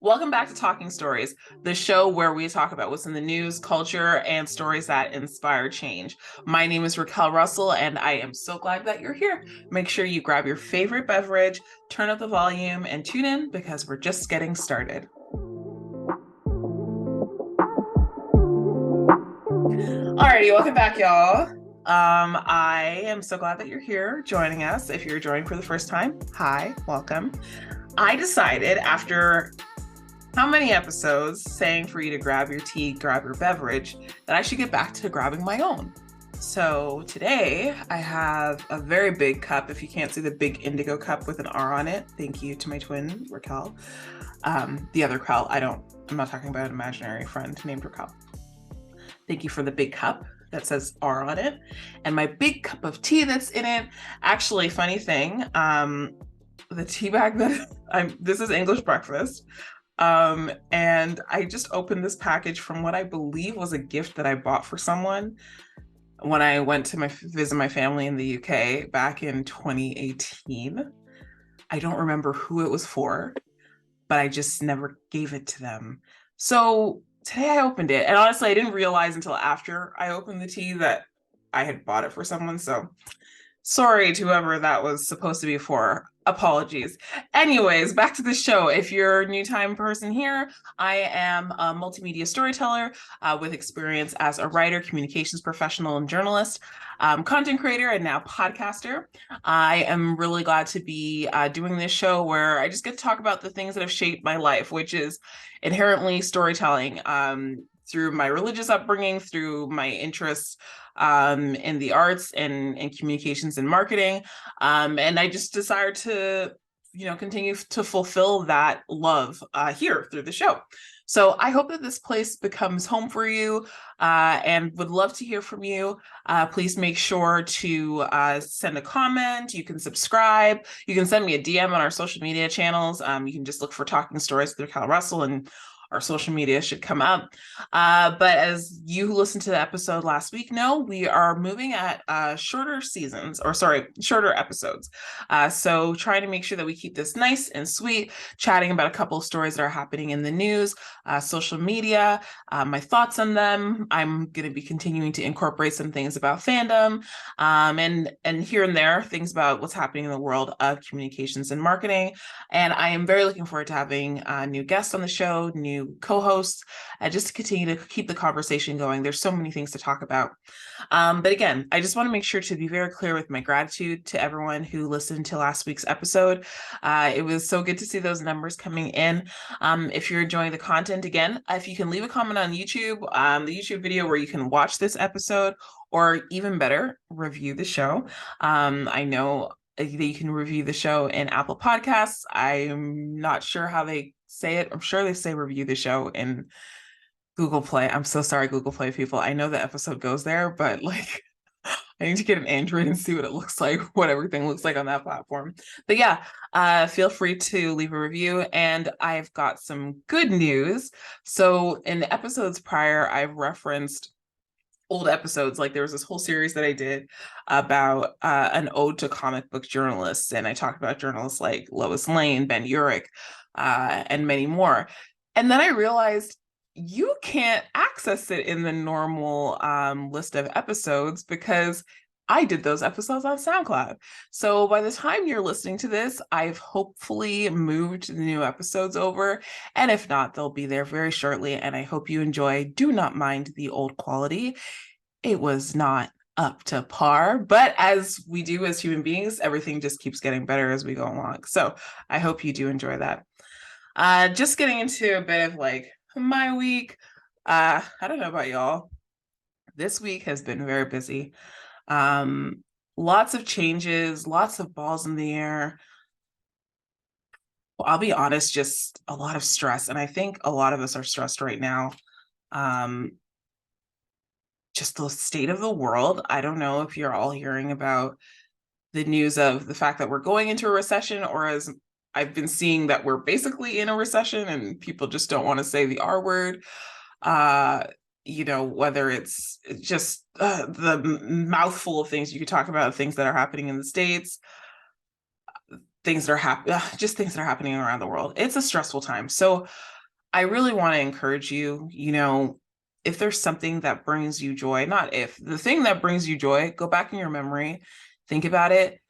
Welcome back to Talking Stories, the show where we talk about what's in the news, culture, and stories that inspire change. My name is Raquel Russell, and I am so glad that you're here. Make sure you grab your favorite beverage, turn up the volume, and tune in because we're just getting started. Alrighty, welcome back, y'all. I am so glad that you're here joining us. If you're joining for the first time, hi, welcome. I decided after how many episodes saying for you to grab your tea, grab your beverage, that I should get back to grabbing my own. So today I have a very big cup. If you can't see the big indigo cup with an R on it, thank you to my twin, Raquel. The other Raquel, I'm not talking about an imaginary friend named Raquel. Thank you for the big cup that says R on it. And my big cup of tea that's in it. Actually, funny thing, the tea bag this is English breakfast. And I just opened this package from what I believe was a gift that I bought for someone when I went to visit my family in the UK back in 2018. I don't remember who it was for, but I just never gave it to them. So today I opened it, and honestly, I didn't realize until after I opened the tea that I had bought it for someone. So sorry to whoever that was supposed to be for. Apologies. Anyways, back to the show. If you're a new time person here, I am a multimedia storyteller with experience as a writer, communications professional, and journalist, content creator, and now podcaster. I am really glad to be doing this show where I just get to talk about the things that have shaped my life, which is inherently storytelling. Through my religious upbringing, through my interests in the arts and communications and marketing. And I just desire to, continue to fulfill that love here through the show. So I hope that this place becomes home for you and would love to hear from you. Please make sure to send a comment. You can subscribe. You can send me a DM on our social media channels. You can just look for Talking Stories with Raquel Russell and our social media should come up. But as you listened to the episode last week know, we are moving at shorter episodes. So trying to make sure that we keep this nice and sweet, chatting about a couple of stories that are happening in the news, social media, my thoughts on them. I'm going to be continuing to incorporate some things about fandom, and here and there, things about what's happening in the world of communications and marketing. And I am very looking forward to having new guests on the show, new co-hosts, just to continue to keep the conversation going. There's so many things to talk about. But again, I just want to make sure to be very clear with my gratitude to everyone who listened to last week's episode. It was so good to see those numbers coming in. If you're enjoying the content, again, if you can leave a comment on YouTube, the YouTube video where you can watch this episode, or even better, review the show. I know that you can review the show in Apple Podcasts. I'm not sure how they say it. I'm sure they say review the show in Google Play. I'm so sorry, Google Play people. I know the episode goes there, but I need to get an Android and see what it looks like, what everything looks like on that platform. But yeah, feel free to leave a review. And I've got some good news. So in the episodes prior, I've referenced old episodes. Like there was this whole series that I did about an ode to comic book journalists. And I talked about journalists like Lois Lane, Ben Urich, and many more. And then I realized you can't access it in the normal list of episodes because I did those episodes on SoundCloud. So by the time you're listening to this, I've hopefully moved the new episodes over. And if not, they'll be there very shortly. And I hope you enjoy. Do not mind the old quality. It was not up to par, but as we do as human beings, everything just keeps getting better as we go along. So I hope you do enjoy that. Just getting into a bit of my week. I don't know about y'all. This week has been very busy. Lots of changes, lots of balls in the air. Well, I'll be honest, just a lot of stress. And I think a lot of us are stressed right now. Just the state of the world. I don't know if you're all hearing about the news of the fact that we're going into a recession, or as I've been seeing that we're basically in a recession and people just don't want to say the R word. Whether it's just the mouthful of things you could talk about, things that are happening in the States, things that are happening around the world. It's a stressful time. So I really want to encourage you, if there's something that brings you joy, not if, the thing that brings you joy, go back in your memory, think about it.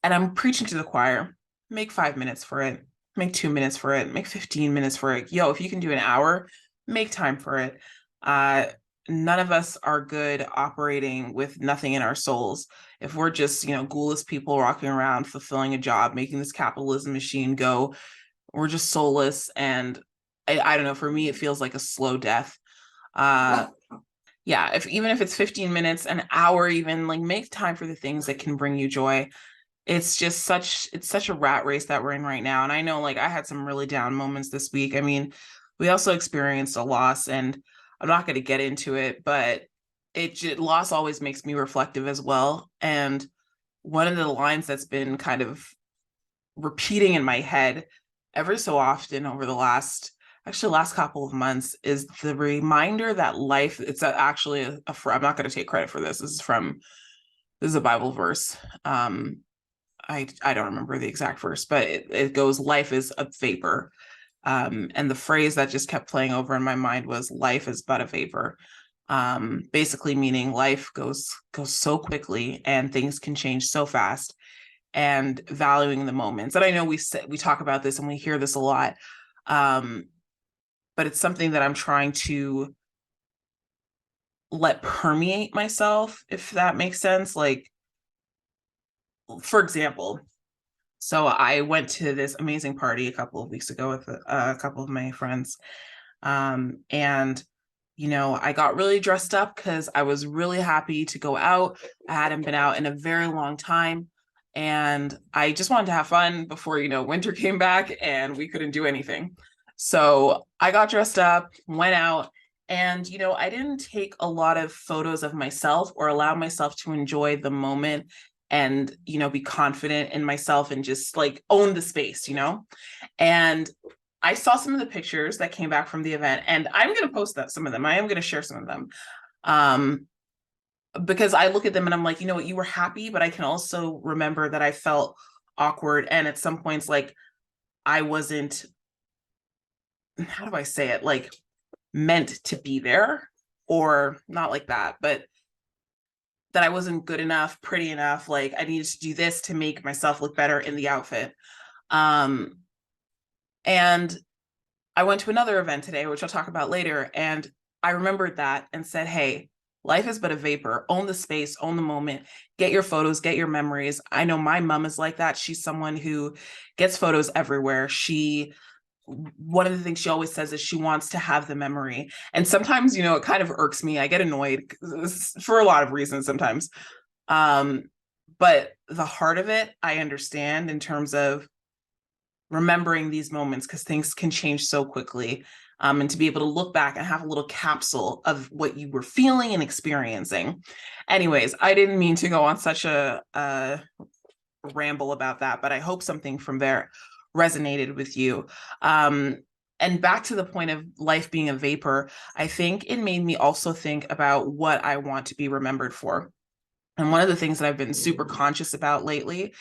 And I'm preaching to the choir. Make 5 minutes for it, make 2 minutes for it, make 15 minutes for it. Yo, if you can do an hour, make time for it. Uh, None of us are good operating with nothing in our souls. If we're just, ghoulless people walking around fulfilling a job, making this capitalism machine go, we're just soulless. And I don't know, for me, it feels like a slow death. Uh, yeah, even if it's 15 minutes, an hour, even, like, make time for the things that can bring you joy. It's such a rat race that we're in right now. And I know, like, I had some really down moments this week. I mean, we also experienced a loss, and I'm not going to get into it, but loss always makes me reflective as well. And one of the lines that's been kind of repeating in my head every so often over the last couple of months is the reminder that life, it's actually I'm not going to take credit for this. This is a Bible verse. I don't remember the exact verse, but it goes, life is a vapor. And the phrase that just kept playing over in my mind was, life is but a vapor. Basically meaning life goes so quickly and things can change so fast, and valuing the moments. And I know we talk about this and we hear this a lot. But it's something that I'm trying to let permeate myself, if that makes sense. Like, for example, so I went to this amazing party a couple of weeks ago with a couple of my friends. And, I got really dressed up because I was really happy to go out. I hadn't been out in a very long time. And I just wanted to have fun before, winter came back and we couldn't do anything. So I got dressed up, went out, and, I didn't take a lot of photos of myself or allow myself to enjoy the moment and, be confident in myself and just, like, own the space. And I saw some of the pictures that came back from the event, and I'm going to post some of them. I am going to share some of them. Because I look at them and I'm like, you know what, you were happy, but I can also remember that I felt awkward. And at some points, like, I wasn't, how do I say it? Like, meant to be there, or not like that, but that I wasn't good enough, pretty enough. Like, I needed to do this to make myself look better in the outfit. Um, and I went to another event today, which I'll talk about later. And I remembered that and said, hey, life is but a vapor. Own the space, own the moment, get your photos, get your memories. I know my mom is like that. She's someone who gets photos everywhere. One of the things she always says is she wants to have the memory. And sometimes, it kind of irks me. I get annoyed for a lot of reasons sometimes. But the heart of it, I understand, in terms of remembering these moments, because things can change so quickly. And to be able to look back and have a little capsule of what you were feeling and experiencing. Anyways, I didn't mean to go on such a ramble about that, but I hope something from there resonated with you. And back to the point of life being a vapor, I think it made me also think about what I want to be remembered for. And one of the things that I've been super conscious about lately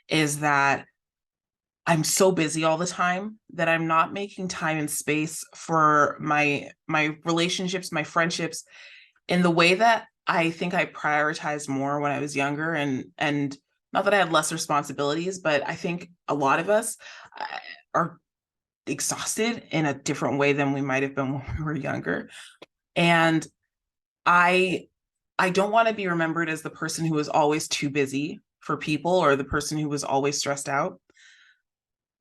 is that I'm so busy all the time that I'm not making time and space for my relationships, my friendships, in the way that I think I prioritized more when I was younger. And not that I had less responsibilities, but I think a lot of us are exhausted in a different way than we might have been when we were younger. And I don't want to be remembered as the person who was always too busy for people, or the person who was always stressed out.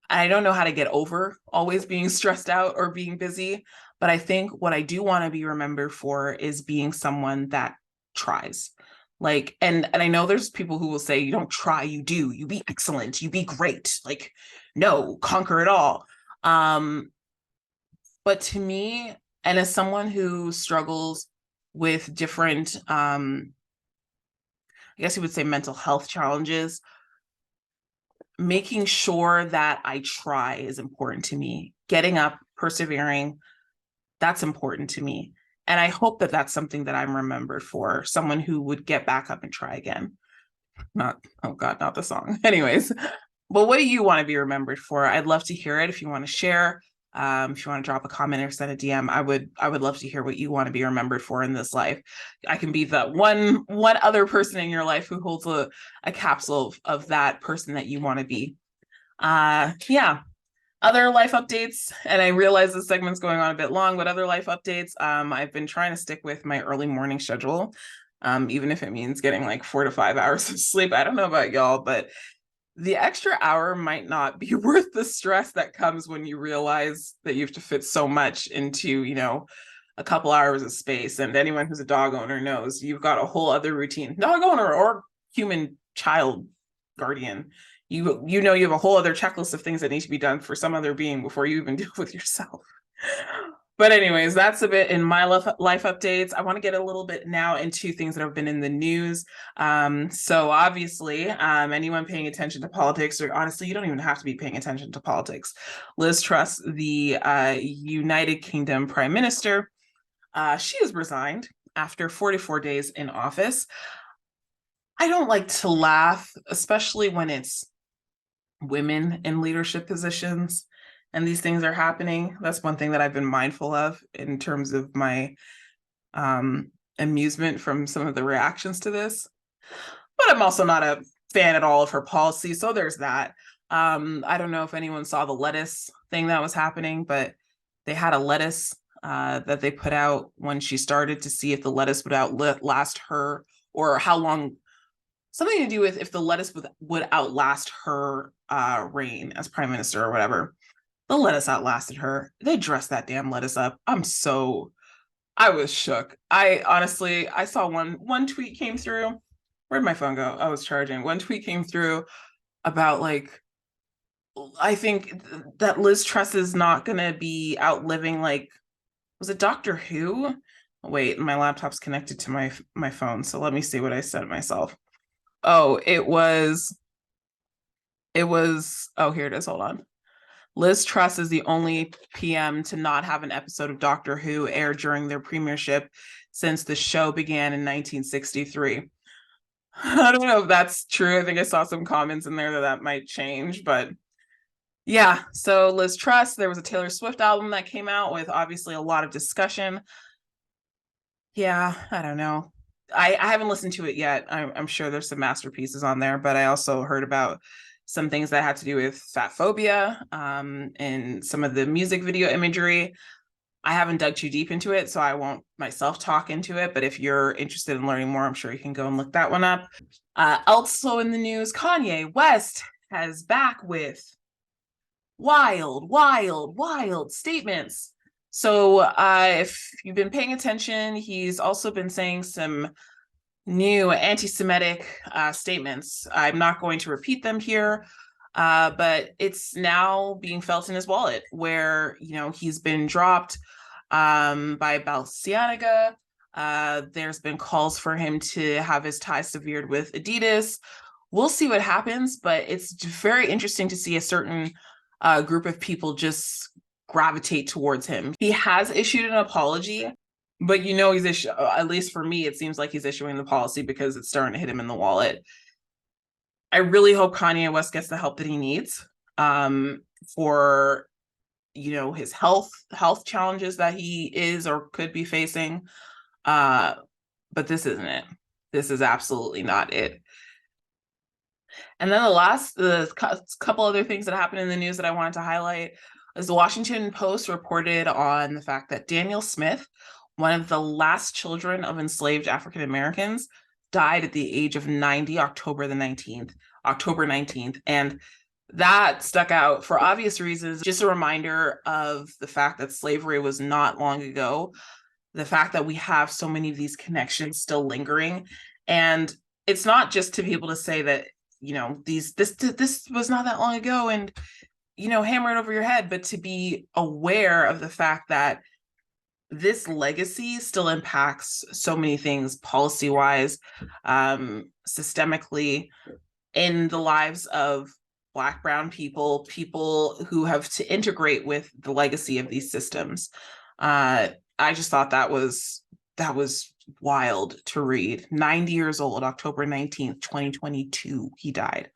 I don't know how to get over always being stressed out or being busy, but I think what I do want to be remembered for is being someone that tries. Like, and I know there's people who will say, you don't try, you do, you be excellent, you be great. Like, no, conquer it all. But to me, and as someone who struggles with different, I guess you would say, mental health challenges, making sure that I try is important to me. Getting up, persevering, that's important to me. And I hope that that's something that I'm remembered for, someone who would get back up and try again. Not, oh God, not the song. Anyways, but what do you want to be remembered for? I'd love to hear it if you want to share. If you want to drop a comment or send a DM, I would love to hear what you want to be remembered for in this life. I can be the one other person in your life who holds a capsule of that person that you want to be. Yeah. Other life updates, and I realize this segment's going on a bit long, but other life updates. I've been trying to stick with my early morning schedule, even if it means getting like 4 to 5 hours of sleep. I don't know about y'all, but the extra hour might not be worth the stress that comes when you realize that you have to fit so much into, a couple hours of space. And anyone who's a dog owner knows you've got a whole other routine. Dog owner or human child guardian. You know you have a whole other checklist of things that need to be done for some other being before you even deal with yourself. But anyways, that's a bit in my life updates. I want to get a little bit now into things that have been in the news. So obviously, anyone paying attention to politics, or honestly, you don't even have to be paying attention to politics. Liz Truss, the United Kingdom Prime Minister, she has resigned after 44 days in office. I don't like to laugh, especially when it's women in leadership positions and these things are happening. That's one thing that I've been mindful of in terms of my amusement from some of the reactions to this. But I'm also not a fan at all of her policy, so there's that. I don't know if anyone saw the lettuce thing that was happening, but they had a lettuce that they put out when she started to see if the lettuce would outlast her, or how long, something to do with if the lettuce would outlast her reign as prime minister or whatever. The lettuce outlasted her. They dressed that damn lettuce up. I was shook. I saw one tweet came through. Where'd my phone go? I was charging. One tweet came through about like, I think that Liz Truss is not gonna be outliving, like, was it Doctor Who? Wait, my laptop's connected to my phone, so let me see what I said myself. Oh, it was, oh, here it is. Hold on. Liz Truss is the only PM to not have an episode of Doctor Who aired during their premiership since the show began in 1963. I don't know if that's true. I think I saw some comments in there that might change, but yeah. So Liz Truss, there was a Taylor Swift album that came out with obviously a lot of discussion. Yeah, I don't know. I haven't listened to it yet. I'm sure there's some masterpieces on there, but I also heard about some things that had to do with fat phobia, and some of the music video imagery. I haven't dug too deep into it, so I won't myself talk into it, but if you're interested in learning more, I'm sure you can go and look that one up. Also in the news, Kanye West has back with wild statements. So if you've been paying attention, he's also been saying some new anti-Semitic statements. I'm not going to repeat them here, but it's now being felt in his wallet, where he's been dropped by Balenciaga. There's been calls for him to have his ties severed with Adidas. We'll see what happens, but it's very interesting to see a certain group of people just gravitate towards him. He has issued an apology, but he's at least for me, it seems like he's issuing the policy because it's starting to hit him in the wallet. I really hope Kanye West gets the help that he needs for his health challenges that he is or could be facing. But this isn't it. This is absolutely not it. And then the couple other things that happened in the news that I wanted to highlight is the Washington Post reported on the fact that Daniel Smith, one of the last children of enslaved African Americans, died at the age of 90, October 19th. And that stuck out for obvious reasons. Just a reminder of the fact that slavery was not long ago, the fact that we have so many of these connections still lingering. And it's not just to be able to say that, this was not that long ago and, hammer it over your head, but to be aware of the fact that this legacy still impacts so many things policy-wise, systemically, in the lives of Black, brown people who have to integrate with the legacy of these systems. I just thought that was wild to read. 90 years old, October 19th, 2022, he died.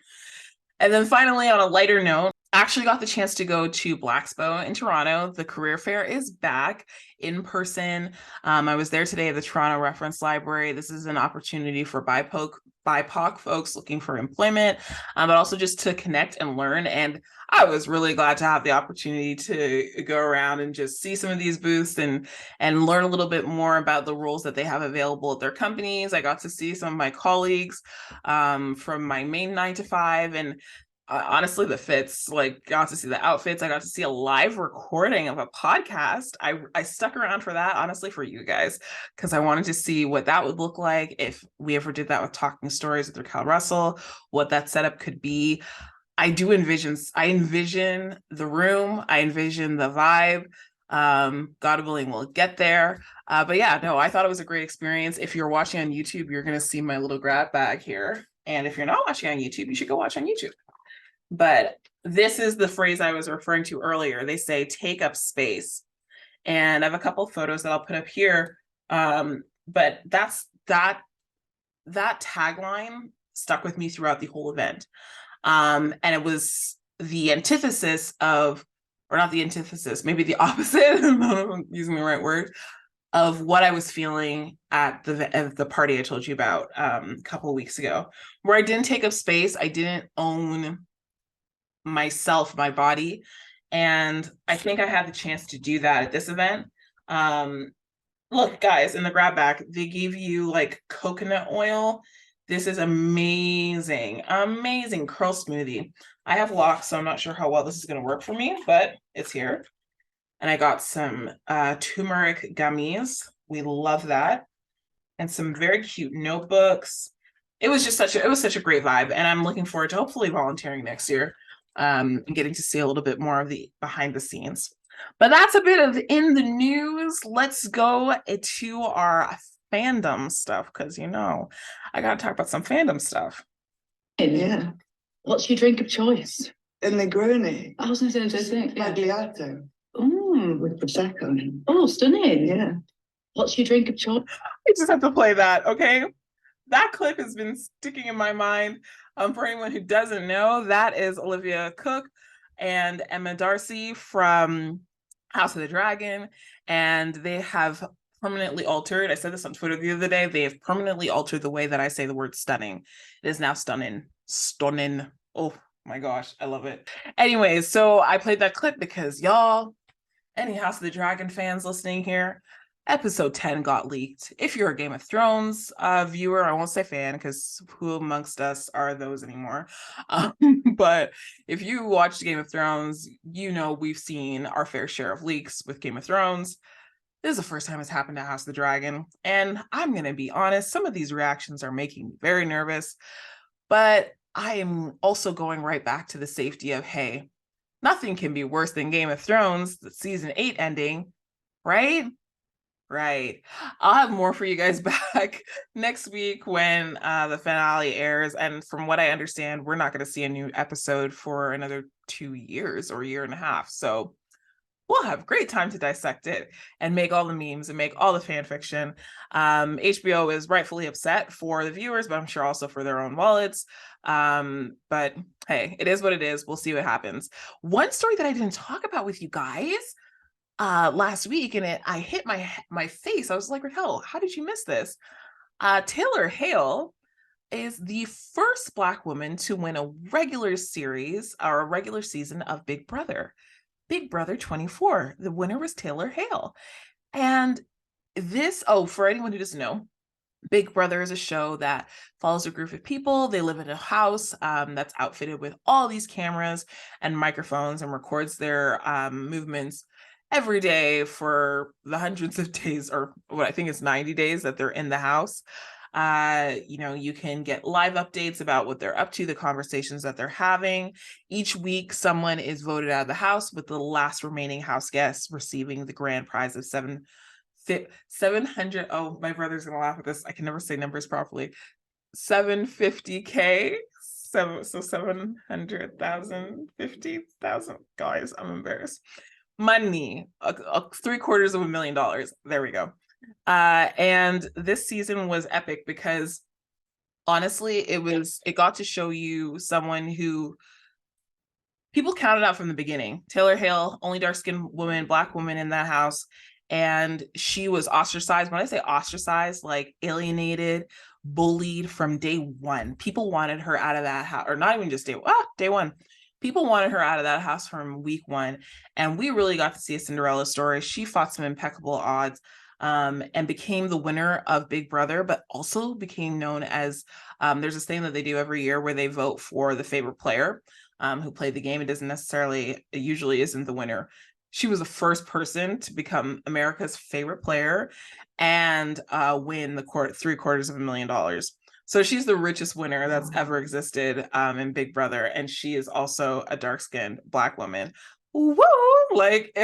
And then finally, on a lighter note, I actually got the chance to go to BLAXPO in Toronto. The career fair is back in person. I was there today at the Toronto Reference Library. This is an opportunity for BIPOC folks looking for employment, but also just to connect and learn. And I was really glad to have the opportunity to go around and just see some of these booths and learn a little bit more about the roles that they have available at their companies. I got to see some of my colleagues from my main 9 to 5, and honestly, the fits, like, got to see the outfits. I got to see a live recording of a podcast. I stuck around for that, honestly, for you guys, because I wanted to see what that would look like if we ever did that with Talking Stories with Raquel Russell, what that setup could be. I envision the room, I envision the vibe. God willing, we'll get there. But yeah, no, I thought it was a great experience. If you're watching on YouTube, you're going to see my little grab bag here. And if you're not watching on YouTube, you should go watch on YouTube. But this is the phrase I was referring to earlier. They say take up space. And I have a couple of photos that I'll put up here. But that tagline stuck with me throughout the whole event. And it was the antithesis of, or not the antithesis, maybe the opposite, I don't know if I'm using the right word, of what I was feeling at the party I told you about a couple of weeks ago, where I didn't take up space. I didn't own myself, my body. And I think I had the chance to do that at this event. Look, guys, in the grab bag, they give you like coconut oil. This is amazing, amazing curl smoothie. I have locks, so I'm not sure how well this is going to work for me, but it's here. And I got some turmeric gummies. We love that. And some very cute notebooks. It was just such a great vibe. And I'm looking forward to hopefully volunteering next year, and getting to see a little bit more of the behind the scenes. But that's a bit of in the news. Let's go to our fandom stuff, because I gotta talk about some fandom stuff. Yeah. What's your drink of choice? A Negroni. I was going to say Magliato. With Prosecco. Oh, stunning. Yeah. What's your drink of choice? I just have to play that, okay? That clip has been sticking in my mind. For anyone who doesn't know, that is Olivia Cooke and Emma Darcy from House of the Dragon, and they have permanently altered. I said this on Twitter the other day. They have permanently altered the way that I say the word stunning. It is now stunning. Stunning. Oh my gosh, I love it. Anyways, so I played that clip because y'all, any House of the Dragon fans listening here, episode 10 got leaked. If you're a Game of Thrones viewer, I won't say fan, because who amongst us are those anymore? But if you watched Game of Thrones, we've seen our fair share of leaks with Game of Thrones. This is the first time it's happened to House of the Dragon. And I'm going to be honest, some of these reactions are making me very nervous. But I am also going right back to the safety of, hey, nothing can be worse than Game of Thrones, the season 8 ending, right? Right. I'll have more for you guys back next week when the finale airs. And from what I understand, we're not going to see a new episode for another 2 years or a year and a half. So we'll have great time to dissect it and make all the memes and make all the fan fiction. HBO is rightfully upset for the viewers, but I'm sure also for their own wallets. But hey, it is what it is. We'll see what happens. One story that I didn't talk about with you guys last week, and I hit my face. I was like, Raquel, how did you miss this? Taylor Hale is the first Black woman to win a regular series or a regular season of Big Brother 24. The winner was Taylor Hale. And this, for anyone who doesn't know, Big Brother is a show that follows a group of people. They live in a house that's outfitted with all these cameras and microphones and records their movements every day for the hundreds of days, or what I think is 90 days that they're in the house. You can get live updates about what they're up to, the conversations that they're having. Each week, someone is voted out of the house, with the last remaining house guest receiving the grand prize of 700. Oh, my brother's gonna laugh at this. I can never say numbers properly. 750K. So 700,000, 50,000. Guys, I'm embarrassed. Money, $750,000. There we go. And this season was epic because honestly, it got to show you someone who people counted out from the beginning. Taylor Hale, only dark-skinned woman, Black woman in that house. And she was ostracized. When I say ostracized, like alienated, bullied from day one. People wanted her out of that house, or not even just day one. People wanted her out of that house from week one. And we really got to see a Cinderella story. She fought some impeccable odds, and became the winner of Big Brother, but also became known as, there's this thing that they do every year where they vote for the favorite player who played the game. It doesn't necessarily, it usually isn't the winner. She was the first person to become America's favorite player and win the $750,000. So she's the richest winner that's ever existed in Big Brother, and she is also a dark-skinned Black woman. Woo! Like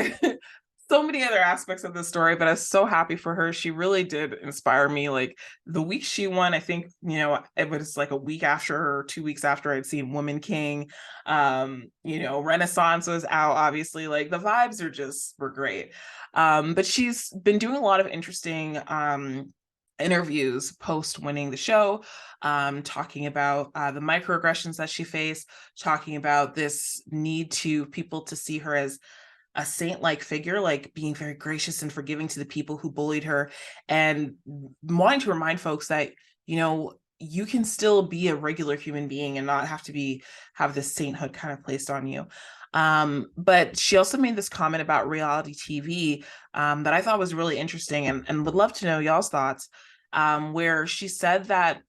so many other aspects of the story, but I was so happy for her. She really did inspire me. Like the week she won, I think, it was like a week after or 2 weeks after I'd seen Woman King. Renaissance was out, obviously. Like the vibes were great. But she's been doing a lot of interesting interviews post winning the show, talking about the microaggressions that she faced, talking about this need to people to see her as a saint-like figure, like being very gracious and forgiving to the people who bullied her, and wanting to remind folks that, you can still be a regular human being and not have to have this sainthood kind of placed on you. But she also made this comment about reality TV that I thought was really interesting, and would love to know y'all's thoughts, where she said that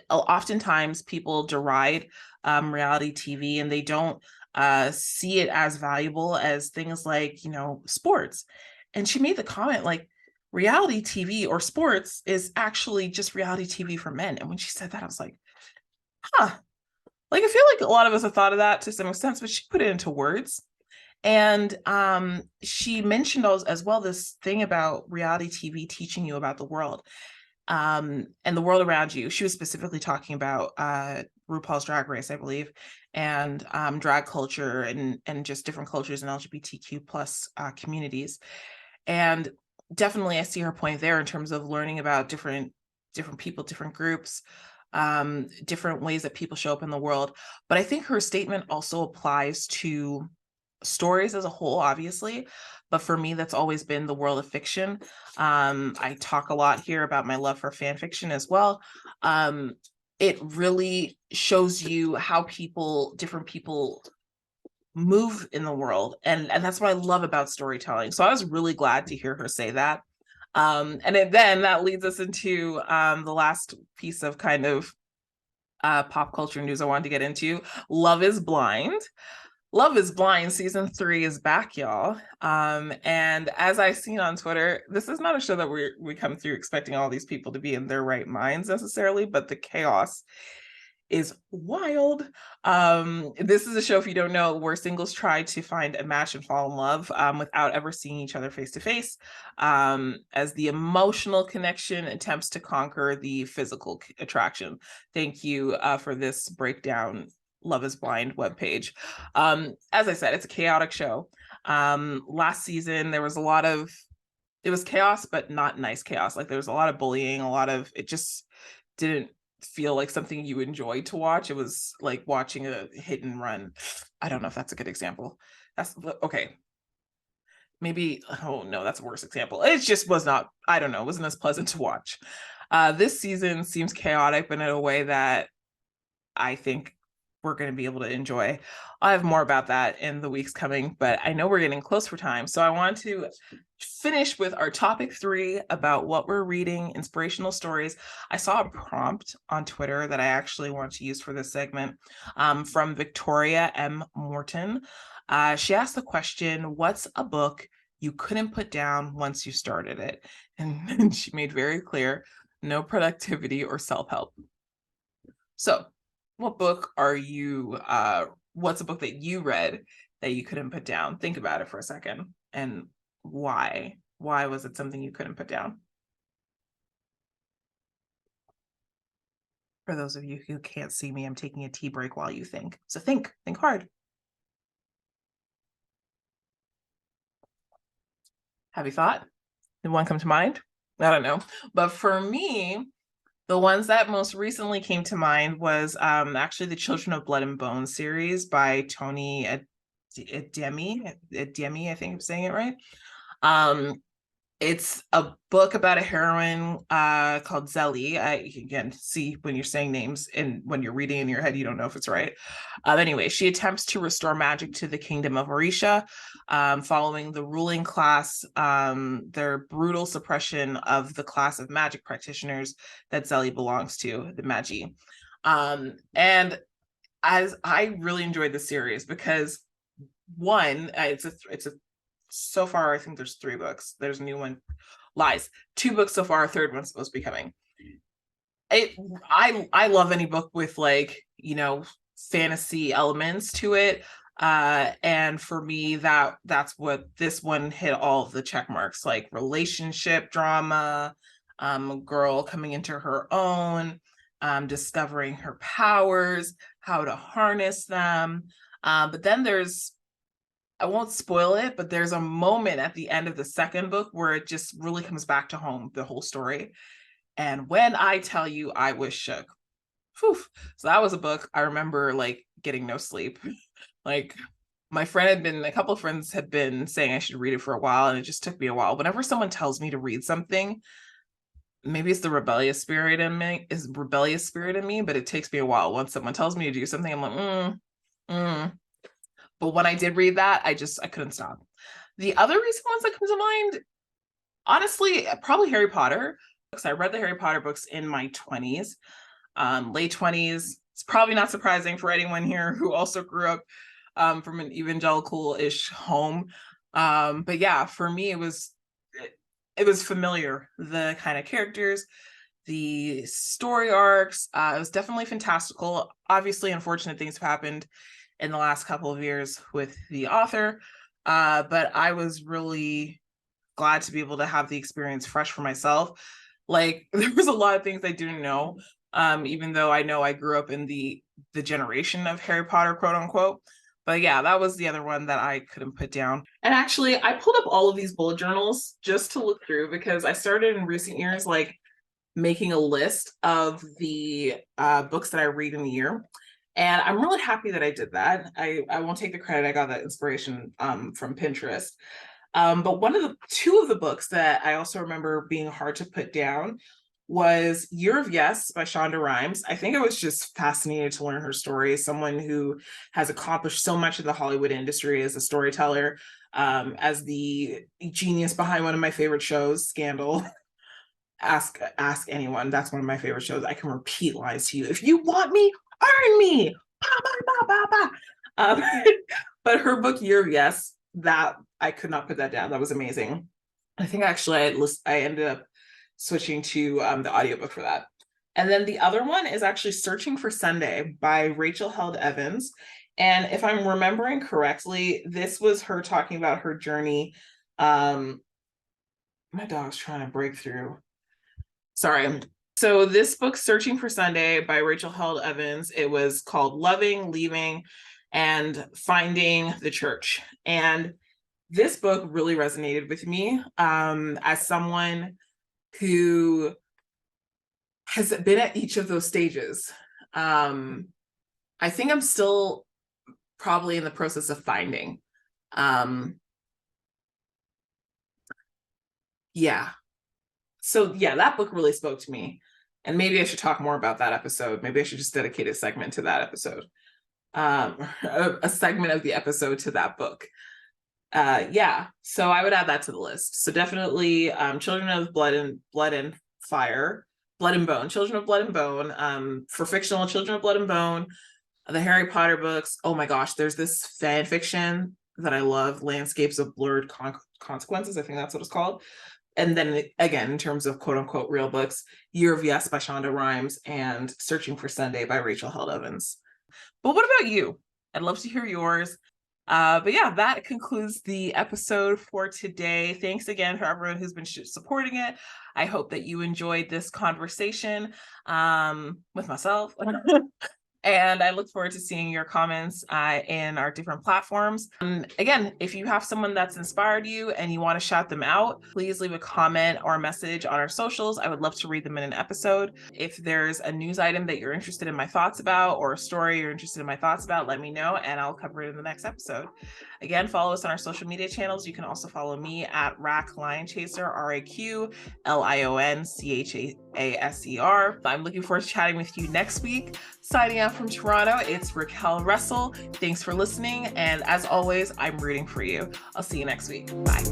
oftentimes people deride reality TV, and they don't see it as valuable as things like, sports. And she made the comment like, reality TV or sports is actually just reality TV for men. And when she said that, I was like, huh. Like, I feel like a lot of us have thought of that to some extent, but she put it into words. And she mentioned as well this thing about reality TV teaching you about the world, and the world around you. She was specifically talking about RuPaul's Drag Race, I believe, and drag culture, and just different cultures and LGBTQ plus communities. And definitely I see her point there in terms of learning about different people, different groups, different ways that people show up in the world. But I think her statement also applies to stories as a whole, obviously, but for me that's always been the world of fiction. I talk a lot here about my love for fan fiction as well. It really shows you how different people move in the world, and that's what I love about storytelling. So I was really glad to hear her say that. Then that leads us into the last piece of kind of pop culture news I wanted to get into. Love is Blind. Love is Blind season 3 is back, y'all. And as I've seen on Twitter, this is not a show that we come through expecting all these people to be in their right minds necessarily, but the chaos is wild. This is a show, if you don't know, where singles try to find a match and fall in love without ever seeing each other face to face, as the emotional connection attempts to conquer the physical attraction. Thank you for this breakdown, Love is Blind webpage. As I said, it's a chaotic show. Last season, it was chaos, but not nice chaos. Like there was a lot of bullying, it just didn't feel like something you enjoyed to watch. It was like watching a hit and run. I don't know if that's a good example. That's okay. Maybe, oh no, that's a worse example. It just was not, I don't know, it wasn't as pleasant to watch. This season seems chaotic, but in a way that I think we're going to be able to enjoy. I'll have more about that in the weeks coming, but I know we're getting close for time. So I want to finish with our topic 3 about what we're reading, inspirational stories. I saw a prompt on Twitter that I actually want to use for this segment from Victoria M. Morton. She asked the question, what's a book you couldn't put down once you started it? And she made very clear, no productivity or self-help. So what book what's a book that you read that you couldn't put down? Think about it for a second. And why was it something you couldn't put down? For those of you who can't see me, I'm taking a tea break while you think. So think hard. Have you thought? Did one come to mind? I don't know. But for me, The ones that most recently came to mind was actually the Children of Blood and Bone series by Tony Ademi, I think I'm saying it right. It's a book about a heroine called Zelly. Again, see, when you're saying names and when you're reading in your head, you don't know if it's right. Anyway, she attempts to restore magic to the kingdom of Orisha, following the ruling class, their brutal suppression of the class of magic practitioners that Zelly belongs to, the Magi. And as I really enjoyed the series because one, it's a so far, I think there's 3 books. There's a new one. Lies. 2 books so far. A third one's supposed to be coming. I love any book with like, fantasy elements to it. And for me, that's what this one hit all of the check marks, like relationship drama, a girl coming into her own, discovering her powers, how to harness them. But then I won't spoil it, but there's a moment at the end of the second book where it just really comes back to home, the whole story. And when I tell you, I was shook. Whew. So that was a book I remember like getting no sleep. Like a couple of friends had been saying I should read it for a while, and it just took me a while. Whenever someone tells me to read something, maybe it's the rebellious spirit in me, but it takes me a while. Once someone tells me to do something, I'm like, But when I did read that, I couldn't stop. The other recent ones that come to mind, honestly, probably Harry Potter. Because I read the Harry Potter books in my 20s, late 20s. It's probably not surprising for anyone here who also grew up from an evangelical-ish home. But yeah, for me, it was familiar. The kind of characters, the story arcs. It was definitely fantastical. Obviously, unfortunate things have happened in the last couple of years with the author, but I was really glad to be able to have the experience fresh for myself. Like there was a lot of things I didn't know, even though I know I grew up in the generation of Harry Potter, quote unquote. But yeah, that was the other one that I couldn't put down. And actually, I pulled up all of these bullet journals just to look through because I started in recent years like making a list of the books that I read in a year. And I'm really happy that I did that. I won't take the credit. I got that inspiration from Pinterest. But 2 of the books that I also remember being hard to put down was Year of Yes by Shonda Rhimes. I think I was just fascinated to learn her story. Someone who has accomplished so much in the Hollywood industry as a storyteller, as the genius behind one of my favorite shows, Scandal. Ask anyone. That's one of my favorite shows. I can repeat lines to you. If you want me, earn me. But her book Year of Yes, that I could not put that down. That was amazing. I think actually I ended up switching to the audiobook for that. And then the other one is actually Searching for Sunday by Rachel Held Evans. And if I'm remembering correctly, this was her talking about her journey. My dog's trying to break through. Sorry. So this book, Searching for Sunday by Rachel Held Evans, it was called Loving, Leaving, and Finding the Church. And this book really resonated with me as someone who has been at each of those stages. I think I'm still probably in the process of finding. Yeah. So yeah, that book really spoke to me. And maybe I should talk more about that episode. Maybe I should just dedicate a segment to that episode. A segment of the episode to that book. Yeah, so I would add that to the list. So definitely Children of Blood and Fire, Blood and Bone, Children of Blood and Bone, for fictional, Children of Blood and Bone, the Harry Potter books. Oh my gosh, there's this fan fiction that I love, Landscapes of Blurred Consequences. I think that's what it's called. And then again, in terms of quote unquote real books, Year of Yes by Shonda Rhimes and Searching for Sunday by Rachel Held Evans. But what about you? I'd love to hear yours. But yeah, that concludes the episode for today. Thanks again for everyone who's been supporting it. I hope that you enjoyed this conversation with myself. And I look forward to seeing your comments in our different platforms. Again, if you have someone that's inspired you and you want to shout them out, please leave a comment or a message on our socials. I would love to read them in an episode. If there's a news item that you're interested in my thoughts about, or a story you're interested in my thoughts about, let me know and I'll cover it in the next episode. Again, follow us on our social media channels. You can also follow me at Rack Lion Chaser, RAQLIONCHASER. I'm looking forward to chatting with you next week. Signing out from Toronto, it's Raquel Russell. Thanks for listening. And as always, I'm rooting for you. I'll see you next week. Bye.